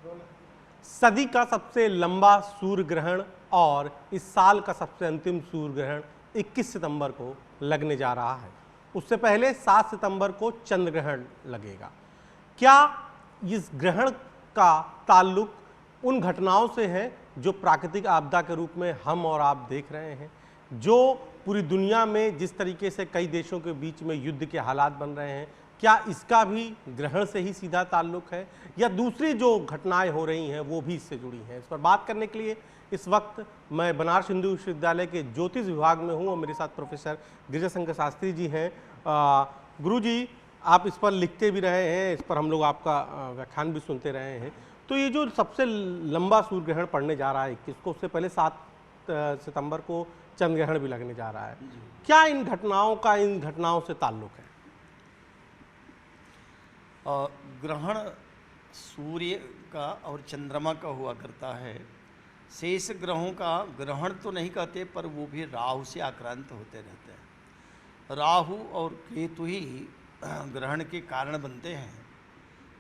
सदी का सबसे लंबा सूर्य ग्रहण और इस साल का सबसे अंतिम सूर्य ग्रहण 21 सितंबर को लगने जा रहा है। उससे पहले 7 सितंबर को चंद्र ग्रहण लगेगा। क्या इस ग्रहण का ताल्लुक उन घटनाओं से है जो प्राकृतिक आपदा के रूप में हम और आप देख रहे हैं, जो पूरी दुनिया में जिस तरीके से कई देशों के बीच में युद्ध के हालात बन रहे हैं, क्या इसका भी ग्रहण से ही सीधा ताल्लुक है या दूसरी जो घटनाएं हो रही हैं वो भी इससे जुड़ी हैं? इस पर बात करने के लिए इस वक्त मैं बनारस हिंदू विश्वविद्यालय के ज्योतिष विभाग में हूं और मेरे साथ प्रोफेसर गिरिजाशंकर शास्त्री जी हैं। गुरुजी, आप इस पर लिखते भी रहे हैं, इस पर हम लोग आपका व्याख्यान भी सुनते रहे हैं। तो ये जो सबसे लंबा सूर्य ग्रहण पड़ने जा रहा है 21 को, उससे पहले 7 सितंबर को चंद्र ग्रहण भी लगने जा रहा है, क्या इन घटनाओं से ताल्लुक है? ग्रहण सूर्य का और चंद्रमा का हुआ करता है। शेष ग्रहों का ग्रहण तो नहीं कहते, पर वो भी राहु से आक्रांत होते रहते हैं। राहु और केतु ही ग्रहण के कारण बनते हैं,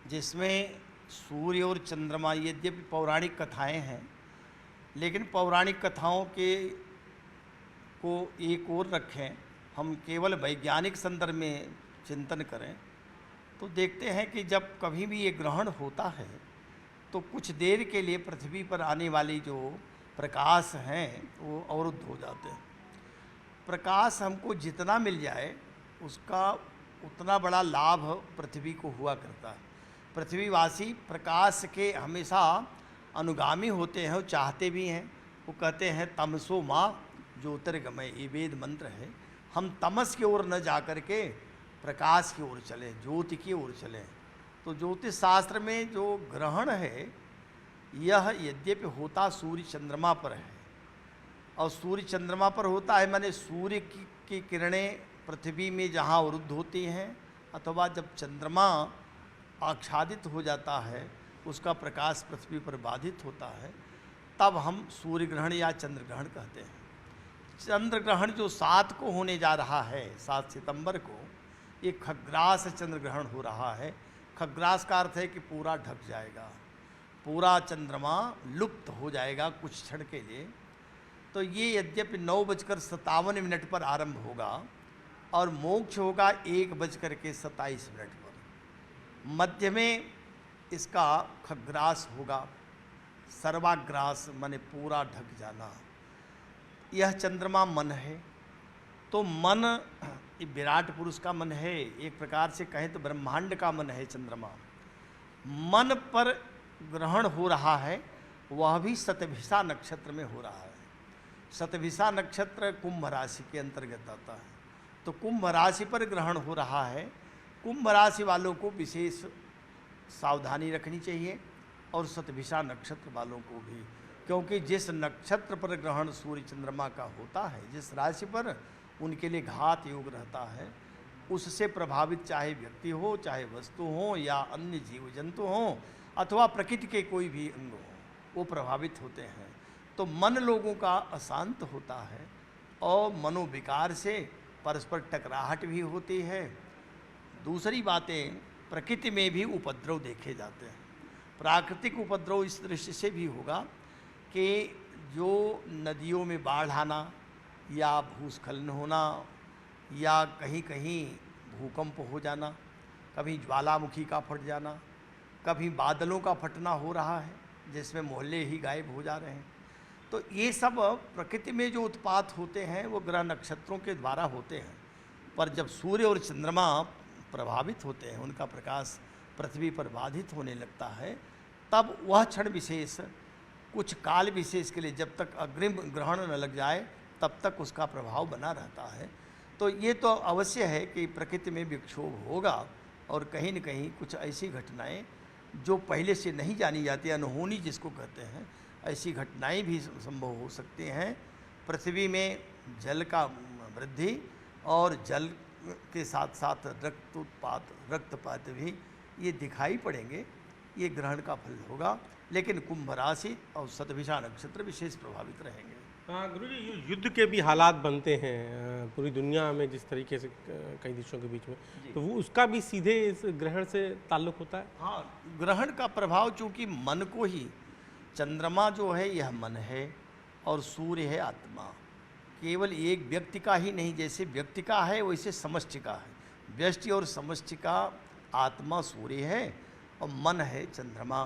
जिसमें सूर्य और चंद्रमा, यद्यपि पौराणिक कथाएं हैं, लेकिन पौराणिक कथाओं को एक ओर रखें, हम केवल वैज्ञानिक संदर्भ में चिंतन करें तो देखते हैं कि जब कभी भी ये ग्रहण होता है तो कुछ देर के लिए पृथ्वी पर आने वाली जो प्रकाश हैं वो अवरुद्ध हो जाते हैं। प्रकाश हमको जितना मिल जाए उसका उतना बड़ा लाभ पृथ्वी को हुआ करता है। पृथ्वीवासी प्रकाश के हमेशा अनुगामी होते हैं और चाहते भी हैं। वो कहते हैं तमसो माँ ज्योतिर्गमय, ये वेद मंत्र है। हम तमस की ओर न जा कर के प्रकाश की ओर चलें, ज्योति की ओर चलें। तो ज्योतिष शास्त्र में जो ग्रहण है यह यद्यपि होता सूर्य चंद्रमा पर है, और सूर्य चंद्रमा पर होता है माने सूर्य की किरणें पृथ्वी में जहाँ अवरुद्ध होती हैं, अथवा जब चंद्रमा आच्छादित हो जाता है, उसका प्रकाश पृथ्वी पर बाधित होता है, तब हम सूर्य ग्रहण या चंद्र ग्रहण कहते हैं। चंद्र ग्रहण जो 7 को होने जा रहा है, 7 सितंबर को, ये खग्रास चंद्र ग्रहण हो रहा है। खग्रास का अर्थ है कि पूरा ढक जाएगा, पूरा चंद्रमा लुप्त हो जाएगा कुछ क्षण के लिए। तो ये यद्यपि 9:57 पर आरंभ होगा और मोक्ष होगा 1:27 पर। मध्य में इसका खग्रास होगा, सर्वाग्रास माने पूरा ढक जाना। यह चंद्रमा मन है, तो मन विराट पुरुष का मन है, एक प्रकार से कहें तो ब्रह्मांड का मन है चंद्रमा। मन पर ग्रहण हो रहा है, वह भी शतभिषा नक्षत्र में हो रहा है। शतभिषा नक्षत्र कुंभ राशि के अंतर्गत आता है, तो कुंभ राशि पर ग्रहण हो रहा है। कुंभ राशि वालों को विशेष सावधानी रखनी चाहिए, और शतभिषा नक्षत्र वालों को भी, क्योंकि जिस नक्षत्र पर ग्रहण सूर्य चंद्रमा का होता है, जिस राशि पर, उनके लिए घात योग रहता है। उससे प्रभावित चाहे व्यक्ति हो, चाहे वस्तु हो, या अन्य जीव जंतु हो, अथवा प्रकृति के कोई भी अंग हो, वो प्रभावित होते हैं। तो मन लोगों का अशांत होता है और मनोविकार से परस्पर टकराहट भी होती है। दूसरी बातें, प्रकृति में भी उपद्रव देखे जाते हैं। प्राकृतिक उपद्रव इस दृष्टि से भी होगा कि जो नदियों में बाढ़ आना, या भूस्खलन होना, या कहीं कहीं भूकंप हो जाना, कभी ज्वालामुखी का फट जाना, कभी बादलों का फटना हो रहा है जिसमें मोहल्ले ही गायब हो जा रहे हैं। तो ये सब प्रकृति में जो उत्पात होते हैं वो ग्रह नक्षत्रों के द्वारा होते हैं। पर जब सूर्य और चंद्रमा प्रभावित होते हैं, उनका प्रकाश पृथ्वी पर बाधित होने लगता है, तब वह क्षण विशेष, कुछ काल विशेष के लिए, जब तक अग्रिम ग्रहण न लग जाए तब तक उसका प्रभाव बना रहता है। तो ये तो अवश्य है कि प्रकृति में विक्षोभ होगा, और कहीं न कहीं कुछ ऐसी घटनाएं जो पहले से नहीं जानी जाती, अनहोनी जिसको कहते हैं, ऐसी घटनाएं भी संभव हो सकती हैं। पृथ्वी में जल का वृद्धि और जल के साथ साथ रक्तपात भी ये दिखाई पड़ेंगे। ये ग्रहण का फल होगा, लेकिन कुंभ राशि और शतभिषा नक्षत्र विशेष प्रभावित रहेंगे। हाँ गुरु जी, ये युद्ध के भी हालात बनते हैं पूरी दुनिया में जिस तरीके से कई देशों के बीच में, तो वो उसका भी सीधे इस ग्रहण से ताल्लुक होता है। हाँ, ग्रहण का प्रभाव चूंकि मन को ही, चंद्रमा जो है यह मन है और सूर्य है आत्मा। केवल एक व्यक्ति का ही नहीं, जैसे व्यक्ति का है वैसे समष्टि का है। व्यष्टि और समष्टि का आत्मा सूर्य है और मन है चंद्रमा।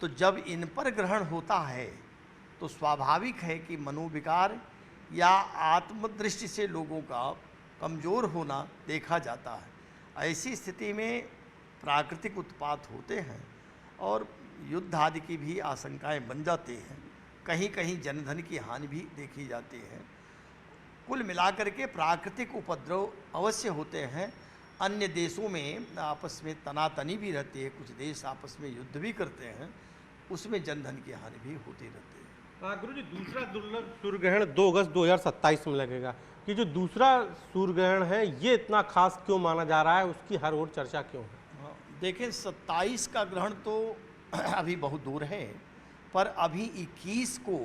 तो जब इन पर ग्रहण होता है तो स्वाभाविक है कि मनोविकार या आत्मदृष्टि से लोगों का कमज़ोर होना देखा जाता है। ऐसी स्थिति में प्राकृतिक उत्पात होते हैं और युद्ध आदि की भी आशंकाएं बन जाती हैं। कहीं कहीं जनधन की हानि भी देखी जाती है। कुल मिलाकर के प्राकृतिक उपद्रव अवश्य होते हैं। अन्य देशों में आपस में तनातनी भी रहती है, कुछ देश आपस में युद्ध भी करते हैं, उसमें जनधन की हानि भी होती रहती है। गुरु जी, दूसरा दुर्लभ सूर्य ग्रहण 2 अगस्त 2027 में लगेगा। कि जो दूसरा सूर्य ग्रहण है ये इतना खास क्यों माना जा रहा है, उसकी हर ओर चर्चा क्यों है? देखें, 27 का ग्रहण तो अभी बहुत दूर है, पर अभी 21 को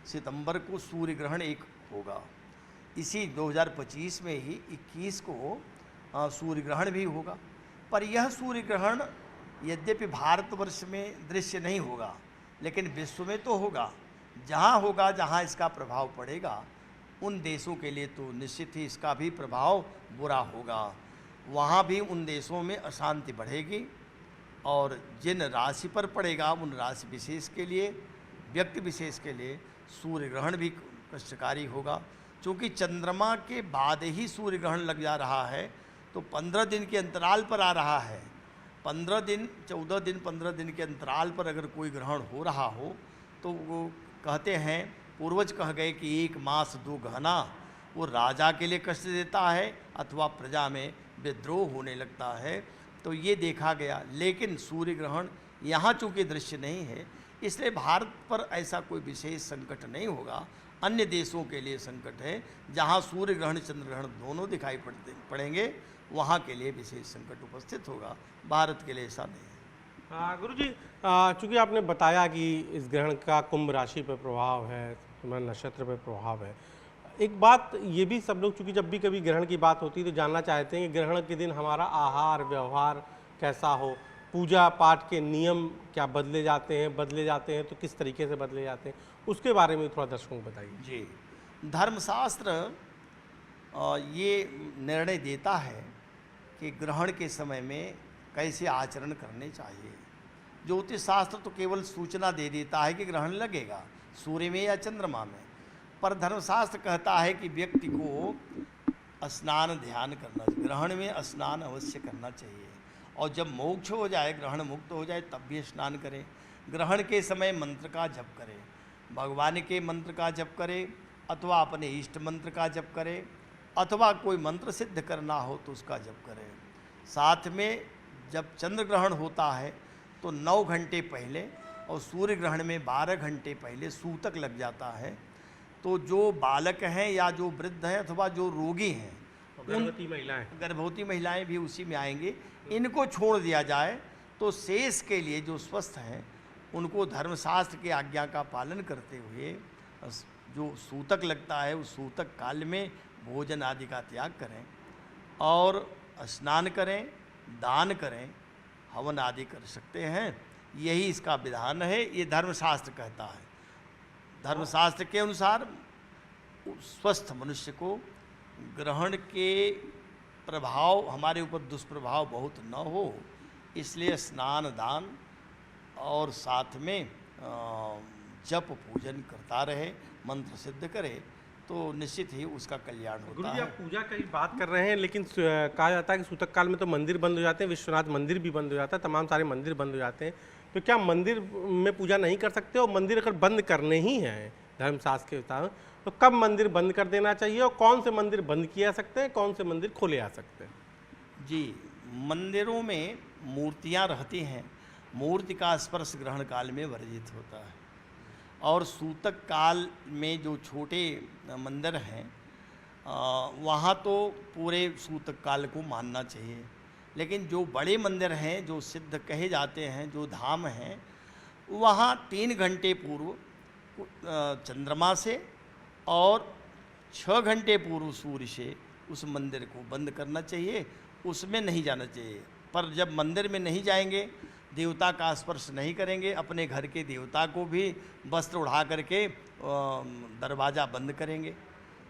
सितंबर को सूर्य ग्रहण एक होगा। इसी 2025 में ही 21 को सूर्य ग्रहण भी होगा। पर यह सूर्य ग्रहण यद्यपि भारतवर्ष में दृश्य नहीं होगा, लेकिन विश्व में तो होगा। जहाँ होगा, जहाँ इसका प्रभाव पड़ेगा, उन देशों के लिए तो निश्चित ही इसका भी प्रभाव बुरा होगा। वहाँ भी उन देशों में अशांति बढ़ेगी और जिन राशि पर पड़ेगा उन राशि विशेष के लिए, व्यक्ति विशेष के लिए सूर्य ग्रहण भी कष्टकारी होगा। क्योंकि चंद्रमा के बाद ही सूर्य ग्रहण लग जा रहा है, तो 15 दिन के अंतराल पर आ रहा है। 15 दिन, 14 दिन, 15 दिन के अंतराल पर अगर कोई ग्रहण हो रहा हो तो वो कहते हैं, पूर्वज कह गए कि 1 मास 2 गहना वो राजा के लिए कष्ट देता है अथवा प्रजा में विद्रोह होने लगता है। तो ये देखा गया। लेकिन सूर्य ग्रहण यहाँ चूँकि दृश्य नहीं है, इसलिए भारत पर ऐसा कोई विशेष संकट नहीं होगा। अन्य देशों के लिए संकट है, जहाँ सूर्य ग्रहण चंद्र ग्रहण दोनों दिखाई पड़ेंगे, वहाँ के लिए विशेष संकट उपस्थित होगा। भारत के लिए ऐसा नहीं है। गुरु जी, चूँकि आपने बताया कि इस ग्रहण का कुंभ राशि पर प्रभाव है, तुम्हारे नक्षत्र पर प्रभाव है, एक बात ये भी सब लोग, चूँकि जब भी कभी ग्रहण की बात होती है तो जानना चाहते हैं कि ग्रहण के दिन हमारा आहार व्यवहार कैसा हो, पूजा पाठ के नियम क्या बदले जाते हैं तो किस तरीके से बदले जाते हैं, उसके बारे में थोड़ा दर्शकों को बताइए। जी, धर्मशास्त्र ये निर्णय देता है कि ग्रहण के समय में कैसे आचरण करने चाहिए। ज्योतिष शास्त्र तो केवल सूचना दे देता है कि ग्रहण लगेगा सूर्य में या चंद्रमा में, पर धर्मशास्त्र कहता है कि व्यक्ति को स्नान ध्यान करना, ग्रहण में स्नान अवश्य करना चाहिए। और जब मोक्ष हो जाए, ग्रहण मुक्त हो जाए, तब भी स्नान करें। ग्रहण के समय मंत्र का जप करें, भगवान के मंत्र का जप करें अथवा अपने इष्ट मंत्र का जप करें, अथवा कोई मंत्र सिद्ध करना हो तो उसका जप करें। साथ में जब चंद्र ग्रहण होता है तो 9 घंटे पहले और सूर्य ग्रहण में 12 घंटे पहले सूतक लग जाता है। तो जो बालक हैं या जो वृद्ध हैं अथवा जो रोगी हैं, गर्भवती महिलाएं भी उसी में आएंगे, इनको छोड़ दिया जाए तो शेष के लिए जो स्वस्थ हैं उनको धर्मशास्त्र की आज्ञा का पालन करते हुए जो सूतक लगता है उस सूतक काल में भोजन आदि का त्याग करें और स्नान करें, दान करें, हवन आदि कर सकते हैं। यही इसका विधान है, ये धर्मशास्त्र कहता है। धर्मशास्त्र के अनुसार स्वस्थ मनुष्य को ग्रहण के प्रभाव, हमारे ऊपर दुष्प्रभाव बहुत न हो, इसलिए स्नान दान और साथ में जप पूजन करता रहे, मंत्र सिद्ध करे तो निश्चित ही उसका कल्याण होता है। गुरु जी, आप पूजा की बात कर रहे हैं, लेकिन कहा जाता है कि सूतक काल में तो मंदिर बंद हो जाते हैं, विश्वनाथ मंदिर भी बंद हो जाता है, तमाम सारे मंदिर बंद हो जाते हैं। तो क्या मंदिर में पूजा नहीं कर सकते? और मंदिर अगर बंद करने ही हैं धर्मशास्त्र के हिसाब तो कब मंदिर बंद कर देना चाहिए और कौन से मंदिर बंद किए जा सकते हैं, कौन से मंदिर खोले जा सकते हैं? जी, मंदिरों में मूर्तियाँ रहती हैं, मूर्ति का स्पर्श ग्रहण काल में वर्जित होता है। और सूतक काल में जो छोटे मंदिर हैं वहाँ तो पूरे सूतक काल को मानना चाहिए, लेकिन जो बड़े मंदिर हैं, जो सिद्ध कहे जाते हैं, जो धाम हैं, वहाँ 3 घंटे पूर्व चंद्रमा से और 6 घंटे पूर्व सूर्य से उस मंदिर को बंद करना चाहिए, उसमें नहीं जाना चाहिए। पर जब मंदिर में नहीं जाएंगे, देवता का स्पर्श नहीं करेंगे, अपने घर के देवता को भी वस्त्र उड़ा करके दरवाज़ा बंद करेंगे।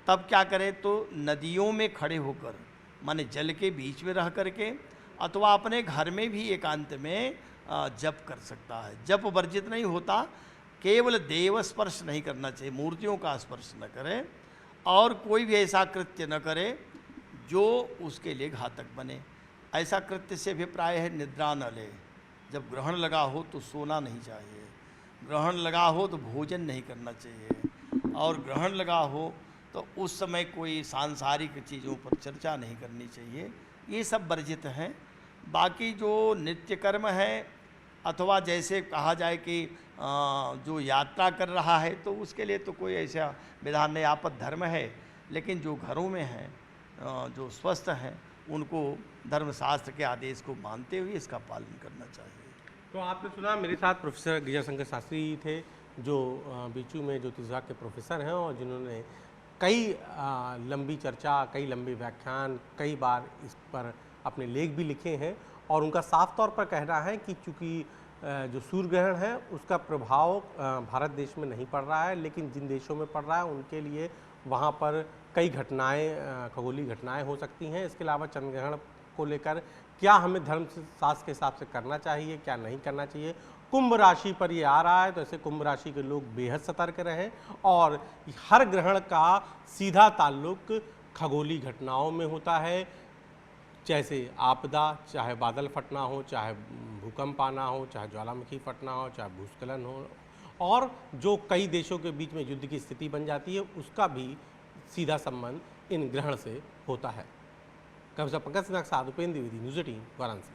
तब क्या करें तो नदियों में खड़े होकर, माने जल के बीच में रह करके, अथवा अपने घर में भी एकांत में जप कर सकता है। जप वर्जित नहीं होता, केवल देव स्पर्श नहीं करना चाहिए, मूर्तियों का स्पर्श न करें और कोई भी ऐसा कृत्य न करे जो उसके लिए घातक बने। ऐसा कृत्य से अभिप्राय है निद्रा न ले। जब ग्रहण लगा हो तो सोना नहीं चाहिए, ग्रहण लगा हो तो भोजन नहीं करना चाहिए, और ग्रहण लगा हो तो उस समय कोई सांसारिक चीज़ों पर चर्चा नहीं करनी चाहिए। ये सब वर्जित हैं। बाकी जो नित्य कर्म है, अथवा जैसे कहा जाए कि जो यात्रा कर रहा है तो उसके लिए तो कोई ऐसा विधान नहीं, आपद धर्म है। लेकिन जो घरों में हैं, जो स्वस्थ हैं, उनको धर्मशास्त्र के आदेश को मानते हुए इसका पालन करना चाहिए। तो आपने सुना, मेरे साथ प्रोफेसर गिरिजा शंकर शास्त्री थे, जो बीचू में ज्योतिष विभाग के प्रोफेसर हैं और जिन्होंने कई लंबी चर्चा, कई लंबे व्याख्यान, कई बार इस पर अपने लेख भी लिखे हैं। और उनका साफ तौर पर कहना है कि चूँकि जो सूर्य ग्रहण है उसका प्रभाव भारत देश में नहीं पड़ रहा है, लेकिन जिन देशों में पड़ रहा है उनके लिए वहाँ पर कई घटनाएं, खगोलीय घटनाएं हो सकती हैं। इसके अलावा चंद्र ग्रहण को लेकर क्या हमें धर्म शास्त्र के हिसाब से करना चाहिए, क्या नहीं करना चाहिए। कुंभ राशि पर ये आ रहा है, तो ऐसे कुंभ राशि के लोग बेहद सतर्क रहें। और हर ग्रहण का सीधा ताल्लुक खगोलीय घटनाओं में होता है, जैसे आपदा, चाहे बादल फटना हो, चाहे भूकंप आना हो, चाहे ज्वालामुखी फटना हो, चाहे भूस्खलन हो, और जो कई देशों के बीच में युद्ध की स्थिति बन जाती है, उसका भी सीधा संबंध इन ग्रहण से होता है। कभी पंकज सिन्हा के साथ उपेंद्र द्विवेदी, न्यूज़ 18 वाराणसी।